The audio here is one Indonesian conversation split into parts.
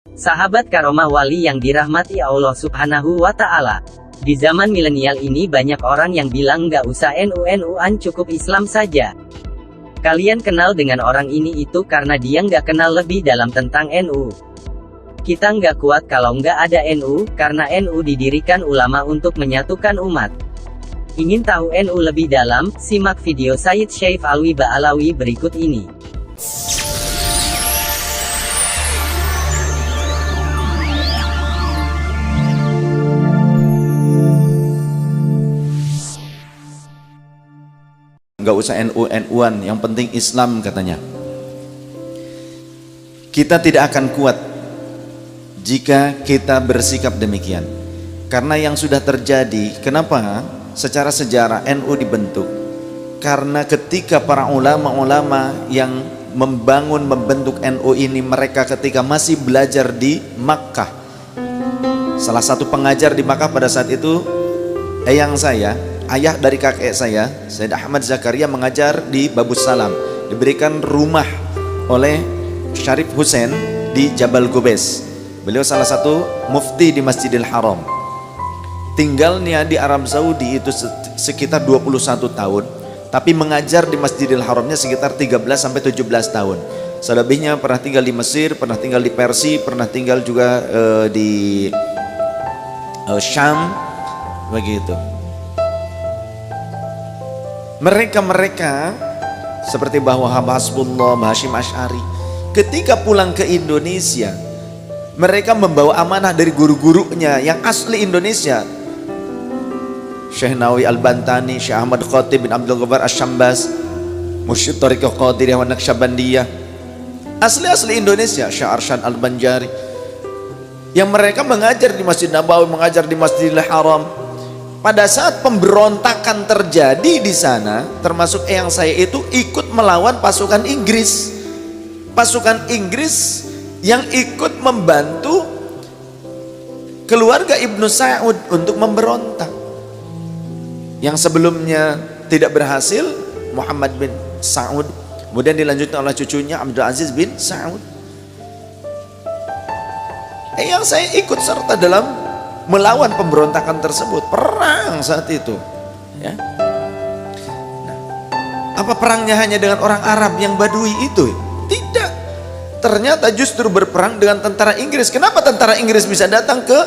Sahabat karomah wali yang dirahmati Allah Subhanahu wa Ta'ala. Di zaman milenial ini banyak orang yang bilang nggak usah NU-NU-an, cukup Islam saja. Kalian kenal dengan orang ini itu karena dia nggak kenal lebih dalam tentang NU. Kita nggak kuat kalau nggak ada NU, karena NU didirikan ulama untuk menyatukan umat. Ingin tahu NU lebih dalam? Simak video Sayyid Syekh Alwi Ba'alawi berikut ini. Nggak usah NU-NU-an, yang penting Islam katanya. Kita tidak akan kuat jika kita bersikap demikian. Karena yang sudah terjadi, kenapa secara sejarah NU dibentuk? Karena ketika para ulama-ulama yang membentuk NU ini, mereka ketika masih belajar di Makkah. Salah satu pengajar di Makkah pada saat itu, eyang saya, ayah dari kakek saya, Sayyid Ahmad Zakaria, mengajar di Babus Salam. Diberikan rumah oleh Syarif Hussein di Jabal Gubes. Beliau salah satu mufti di Masjidil Haram. Tinggalnya di Arab Saudi itu sekitar 21 tahun, tapi mengajar di Masjidil Haramnya sekitar 13-17 tahun. Selebihnya pernah tinggal di Mesir, pernah tinggal di Persia, pernah tinggal juga di Syam, begitu. Mereka seperti Mbah Wahab Hasbullah, Mbah Hashim Asy'ari, ketika pulang ke Indonesia, mereka membawa amanah dari guru-gurunya yang asli Indonesia. Syekh Nawawi Al-Bantani, Syekh Ahmad Khatib bin Abdul Ghaffar Asy-Syambas, Mursyid Thariqah Qadiriyah wa Naqsyabandiyah, asli-asli Indonesia. Syekh Arsyad Al-Banjari, yang mereka mengajar di Masjid Nabawi, mengajar di Masjidil Haram. Pada saat pemberontakan terjadi di sana, termasuk yang saya itu ikut melawan pasukan Inggris. Pasukan Inggris yang ikut membantu keluarga Ibnu Saud untuk memberontak. Yang sebelumnya tidak berhasil, Muhammad bin Saud, kemudian dilanjutkan oleh cucunya Abdul Aziz bin Saud. Yang saya ikut serta dalam melawan pemberontakan tersebut, perang saat itu, ya. Nah, apa perangnya hanya dengan orang Arab yang Badui itu? Tidak. Ternyata justru berperang dengan tentara Inggris. Kenapa tentara Inggris bisa datang ke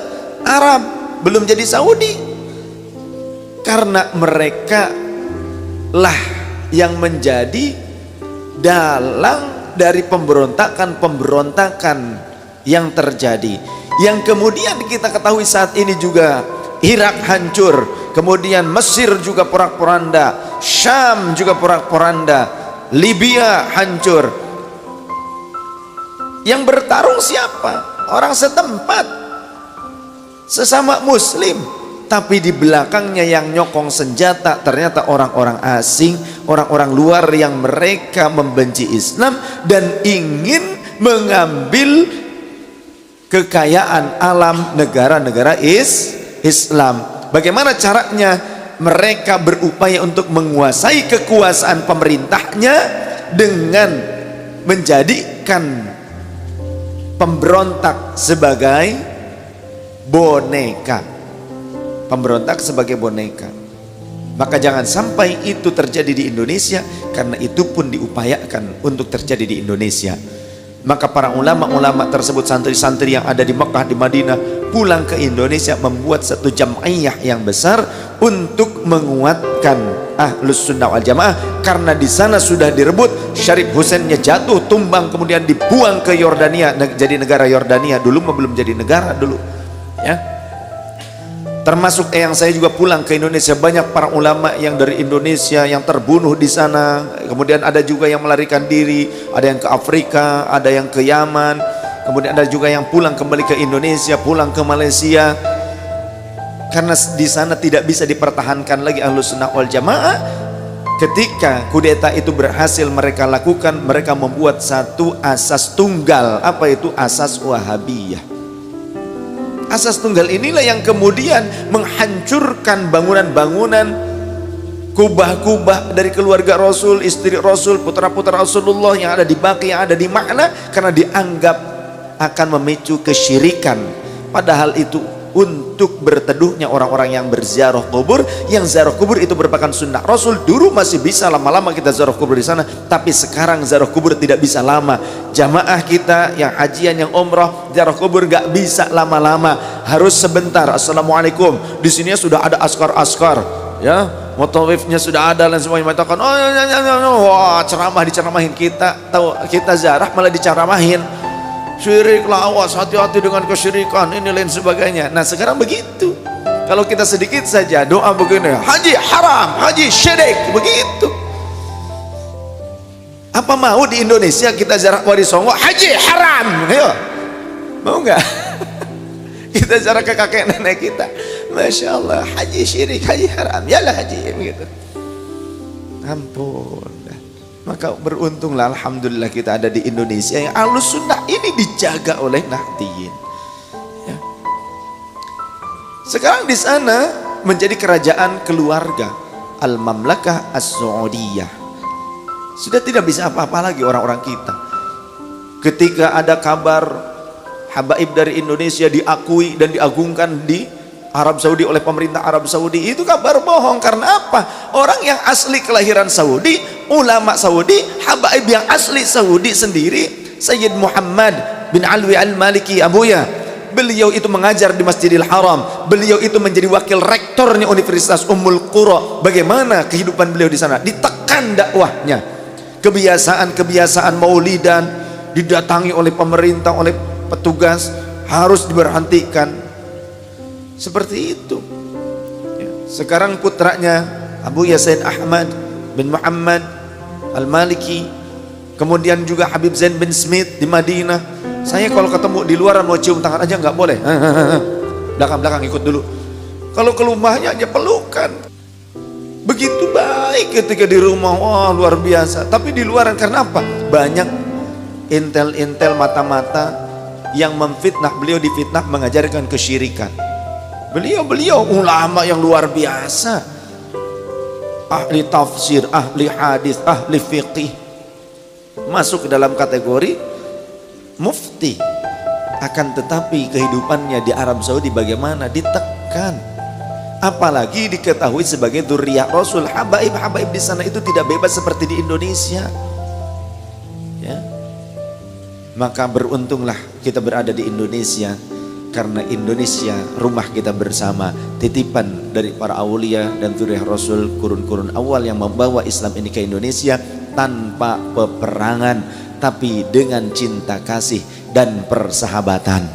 Arab, belum jadi Saudi? Karena mereka lah yang menjadi dalang dari pemberontakan yang terjadi. Yang kemudian kita ketahui saat ini juga Irak hancur, kemudian Mesir juga porak-poranda, Syam juga porak-poranda, Libya hancur. Yang bertarung siapa? Orang setempat, sesama muslim, tapi di belakangnya yang nyokong senjata ternyata orang-orang asing, orang-orang luar yang mereka membenci Islam dan ingin mengambil kekayaan alam negara-negara Islam. Bagaimana caranya? Mereka berupaya untuk menguasai kekuasaan pemerintahnya dengan menjadikan pemberontak sebagai boneka. Pemberontak sebagai boneka. Maka jangan sampai itu terjadi di Indonesia, karena itu pun diupayakan untuk terjadi di Indonesia. Maka para ulama-ulama tersebut, santri-santri yang ada di Mekah, di Madinah, pulang ke Indonesia membuat satu jam'iyah yang besar untuk menguatkan Ahlus Sunnah wal Jamaah. Karena di sana sudah direbut, Syarif Husainnya jatuh, tumbang, kemudian dibuang ke Yordania, jadi negara Yordania. Dulu belum jadi negara dulu, ya. Termasuk yang saya juga pulang ke Indonesia, banyak para ulama yang dari Indonesia yang terbunuh di sana. Kemudian ada juga yang melarikan diri, ada yang ke Afrika, ada yang ke Yaman. Kemudian ada juga yang pulang kembali ke Indonesia, pulang ke Malaysia. Karena di sana tidak bisa dipertahankan lagi Ahlus Sunnah wal Jamaah. Ketika kudeta itu berhasil mereka lakukan, mereka membuat satu asas tunggal. Apa itu? Asas Wahabiyah. Asas tunggal inilah yang kemudian menghancurkan bangunan-bangunan, kubah-kubah dari keluarga Rasul, istri Rasul, putra-putra Rasulullah yang ada di Baqi, yang ada di Makna, karena dianggap akan memicu kesyirikan. Padahal itu untuk berteduhnya orang-orang yang berziarah kubur. Yang ziarah kubur itu merupakan sunnah Rasul. Dulu masih bisa lama-lama kita ziarah kubur di sana, tapi sekarang ziarah kubur tidak bisa lama. Jamaah kita yang hajian, yang umrah, ziarah kubur gak bisa lama-lama, harus sebentar. Assalamualaikum. Di sini sudah ada askar-askar, ya, mutawifnya sudah ada dan semuanya mengatakan, oh ya, wah, ceramah diceramahin. Kita tahu kita ziarah malah diceramahin. Syirik, lawas, hati-hati dengan kesyirikan, ini lain sebagainya. Nah sekarang begitu. Kalau kita sedikit saja doa begini, haji haram, haji syirik, begitu. Apa mau di Indonesia kita ziarah Wali Songo, haji haram? Ayo, mau nggak? Kita ziarah ke kakek nenek kita, masya Allah, haji syirik, haji haram, yalah haji, begitu. Ampun. Maka beruntunglah, alhamdulillah kita ada di Indonesia yang Ahlus Sunnah ini dijaga oleh Nahdliyin. Ya. Sekarang di sana menjadi kerajaan keluarga, Al-Mamlakah As-Saudiyah. Sudah tidak bisa apa-apa lagi orang-orang kita. Ketika ada kabar habaib dari Indonesia diakui dan diagungkan di Arab Saudi oleh pemerintah Arab Saudi, itu kabar bohong. Karena apa? Orang yang asli kelahiran Saudi, ulama Saudi, habaib yang asli Saudi sendiri, Sayyid Muhammad bin Alwi Al-Maliki Abuya, beliau itu mengajar di Masjidil Haram, beliau itu menjadi wakil rektornya Universitas Ummul Qura. Bagaimana kehidupan beliau di sana? Ditekan dakwahnya, kebiasaan-kebiasaan maulidan didatangi oleh pemerintah, oleh petugas, harus diberhentikan. Seperti itu. Sekarang putranya Abu Yasin Ahmad bin Muhammad Al-Maliki, kemudian juga Habib Zain bin Smith di Madinah. Saya kalau ketemu di luar mau cium tangan aja nggak boleh, belakang-belakang ikut dulu. Kalau ke rumahnya aja pelukan. Begitu baik ketika di rumah, wah luar biasa. Tapi di luaran karena apa? Banyak intel-intel mata-mata yang memfitnah beliau, difitnah mengajarkan kesyirikan. Beliau ulama yang luar biasa, ahli tafsir, ahli hadis, ahli fiqih, masuk ke dalam kategori mufti. Akan tetapi kehidupannya di Arab Saudi bagaimana? Ditekan. Apalagi diketahui sebagai dzurriyyah Rasul. Habaib-habaib di sana itu tidak bebas seperti di Indonesia. Ya. Maka beruntunglah kita berada di Indonesia, karena Indonesia rumah kita bersama, titipan dari para aulia dan dzurriyyah Rasul, kurun-kurun awal yang membawa Islam ini ke Indonesia tanpa peperangan, tapi dengan cinta kasih dan persahabatan.